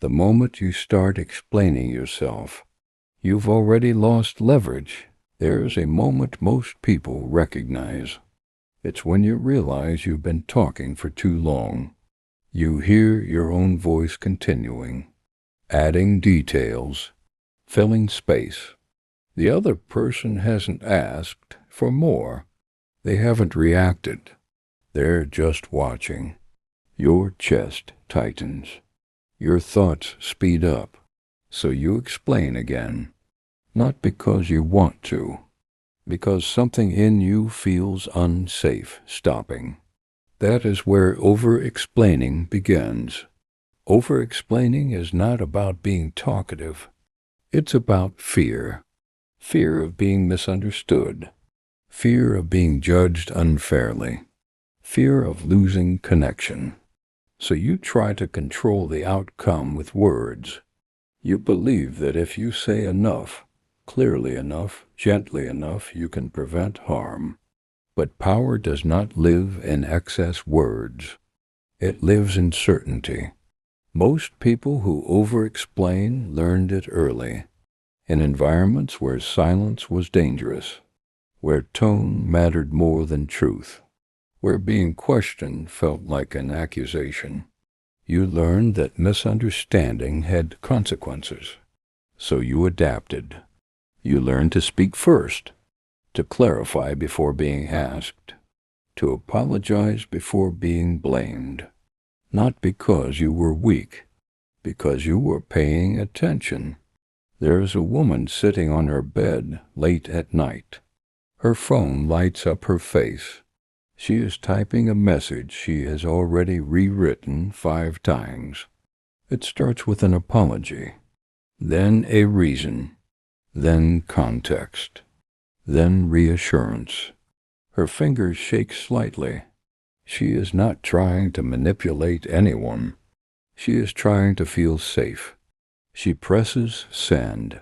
The moment you start explaining yourself, you've already lost leverage. There's a moment most people recognize. It's when you realize you've been talking for too long. You hear your own voice continuing, adding details, filling space. The other person hasn't asked for more. They haven't reacted. They're just watching. Your chest tightens. Your thoughts speed up. So you explain again. Not because you want to, because something in you feels unsafe stopping. That is where over-explaining begins. Over-explaining is not about being talkative. It's about fear. Fear of being misunderstood. Fear of being judged unfairly. Fear of losing connection. So you try to control the outcome with words. You believe that if you say enough, clearly enough, gently enough, you can prevent harm. But power does not live in excess words. It lives in certainty. Most people who over-explain learned it early, in environments where silence was dangerous, where tone mattered more than truth, where being questioned felt like an accusation. You learned that misunderstanding had consequences, so you adapted. You learned to speak first, to clarify before being asked, to apologize before being blamed. Not because you were weak, because you were paying attention. There's a woman sitting on her bed late at night. Her phone lights up her face. She is typing a message she has already rewritten 5 times. It starts with an apology, then a reason, then context, then reassurance. Her fingers shake slightly. She is not trying to manipulate anyone. She is trying to feel safe. She presses send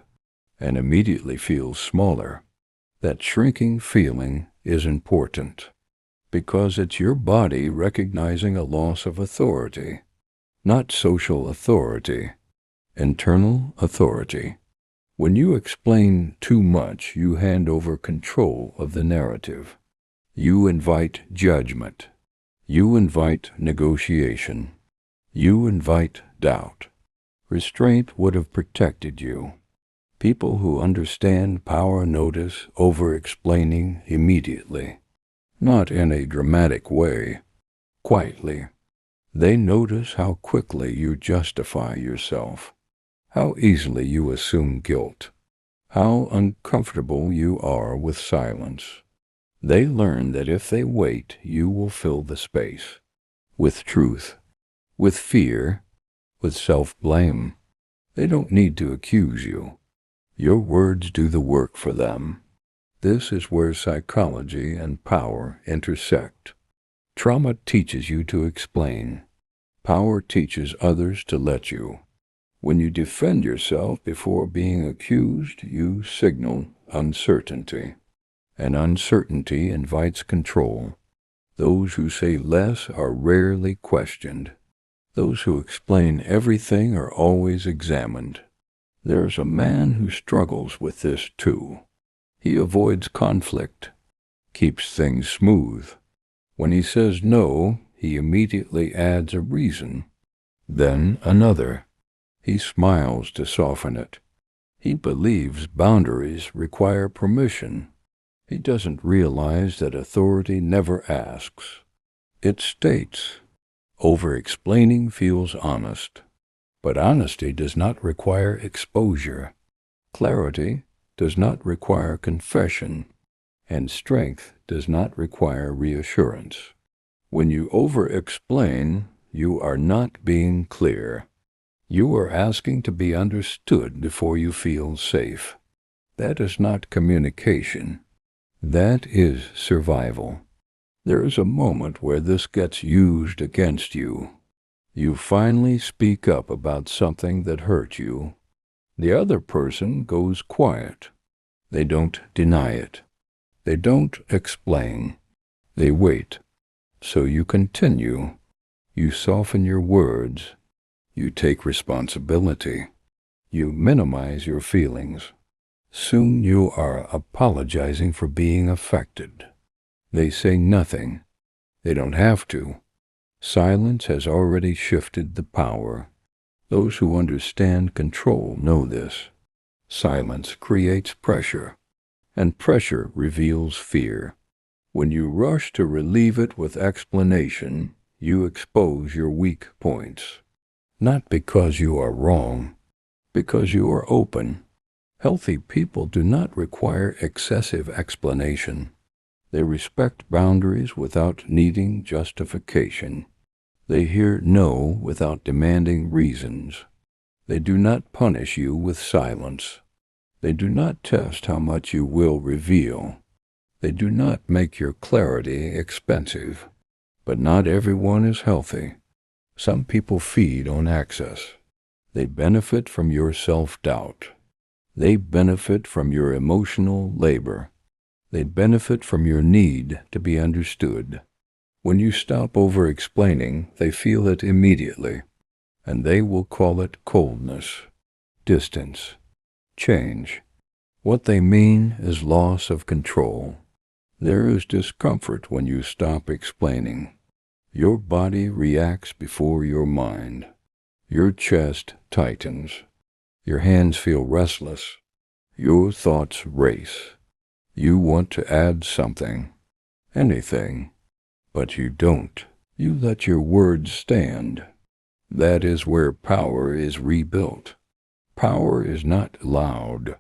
and immediately feels smaller. That shrinking feeling is important because it's your body recognizing a loss of authority, not social authority, internal authority. When you explain too much, you hand over control of the narrative. You invite judgment. You invite negotiation. You invite doubt. Restraint would have protected you. People who understand power notice over-explaining immediately, not in a dramatic way, quietly. They notice how quickly you justify yourself, how easily you assume guilt, how uncomfortable you are with silence. They learn that if they wait, you will fill the space with truth, with fear, with self-blame. They don't need to accuse you. Your words do the work for them. This is where psychology and power intersect. Trauma teaches you to explain. Power teaches others to let you. When you defend yourself before being accused, you signal uncertainty. And uncertainty invites control. Those who say less are rarely questioned. Those who explain everything are always examined. There's a man who struggles with this too. He avoids conflict, keeps things smooth. When he says no, he immediately adds a reason, then another. He smiles to soften it. He believes boundaries require permission. He doesn't realize that authority never asks. It states. Over-explaining feels honest, but honesty does not require exposure. Clarity does not require confession, and strength does not require reassurance. When you over-explain, you are not being clear. You are asking to be understood before you feel safe. That is not communication. That is survival. There is a moment where this gets used against you. You finally speak up about something that hurt you. The other person goes quiet. They don't deny it. They don't explain. They wait. So you continue. You soften your words. You take responsibility. You minimize your feelings. Soon you are apologizing for being affected. They say nothing. They don't have to. Silence has already shifted the power. Those who understand control know this. Silence creates pressure, and pressure reveals fear. When you rush to relieve it with explanation, you expose your weak points. Not because you are wrong, because you are open. Healthy people do not require excessive explanation. They respect boundaries without needing justification. They hear no without demanding reasons. They do not punish you with silence. They do not test how much you will reveal. They do not make your clarity expensive. But not everyone is healthy. Some people feed on access. They benefit from your self-doubt. They benefit from your emotional labor. They benefit from your need to be understood. When you stop over-explaining, they feel it immediately, and they will call it coldness, distance, change. What they mean is loss of control. There is discomfort when you stop explaining. Your body reacts before your mind. Your chest tightens. Your hands feel restless. Your thoughts race. You want to add something, anything, but you don't. You let your words stand. That is where power is rebuilt. Power is not loud.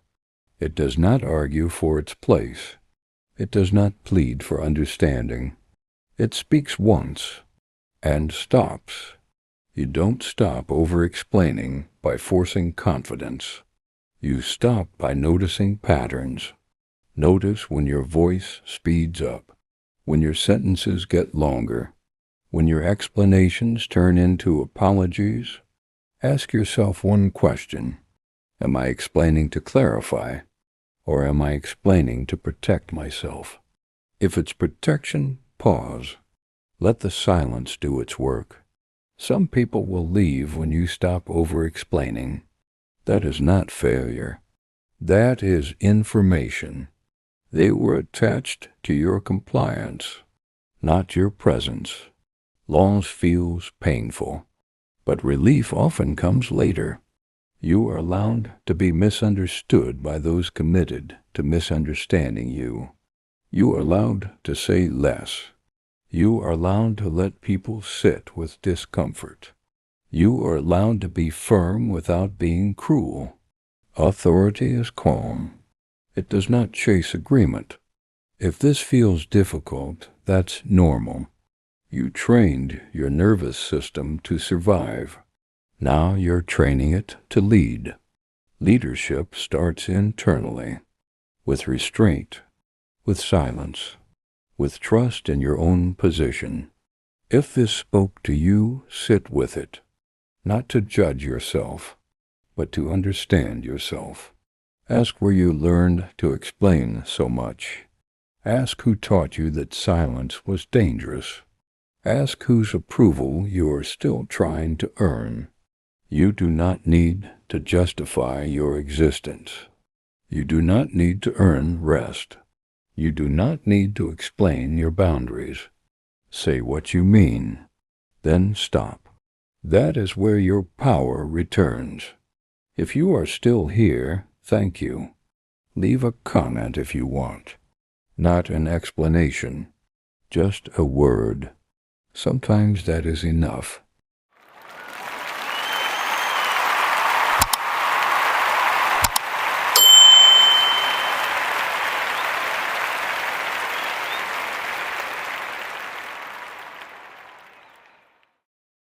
It does not argue for its place. It does not plead for understanding. It speaks once and stops. You don't stop over-explaining by forcing confidence. You stop by noticing patterns. Notice when your voice speeds up, when your sentences get longer, when your explanations turn into apologies. Ask yourself one question. Am I explaining to clarify, or am I explaining to protect myself? If it's protection, pause. Let the silence do its work. Some people will leave when you stop over-explaining. That is not failure. That is information. They were attached to your compliance, not your presence. Loss feels painful, but relief often comes later. You are allowed to be misunderstood by those committed to misunderstanding you. You are allowed to say less. You are allowed to let people sit with discomfort. You are allowed to be firm without being cruel. Authority is calm. It does not chase agreement. If this feels difficult, that's normal. You trained your nervous system to survive. Now you're training it to lead. Leadership starts internally, with restraint, with silence, with trust in your own position. If this spoke to you, sit with it, not to judge yourself, but to understand yourself. Ask where you learned to explain so much. Ask who taught you that silence was dangerous. Ask whose approval you are still trying to earn. You do not need to justify your existence. You do not need to earn rest. You do not need to explain your boundaries. Say what you mean, then stop. That is where your power returns. If you are still here, thank you. Leave a comment if you want. Not an explanation, just a word. Sometimes that is enough.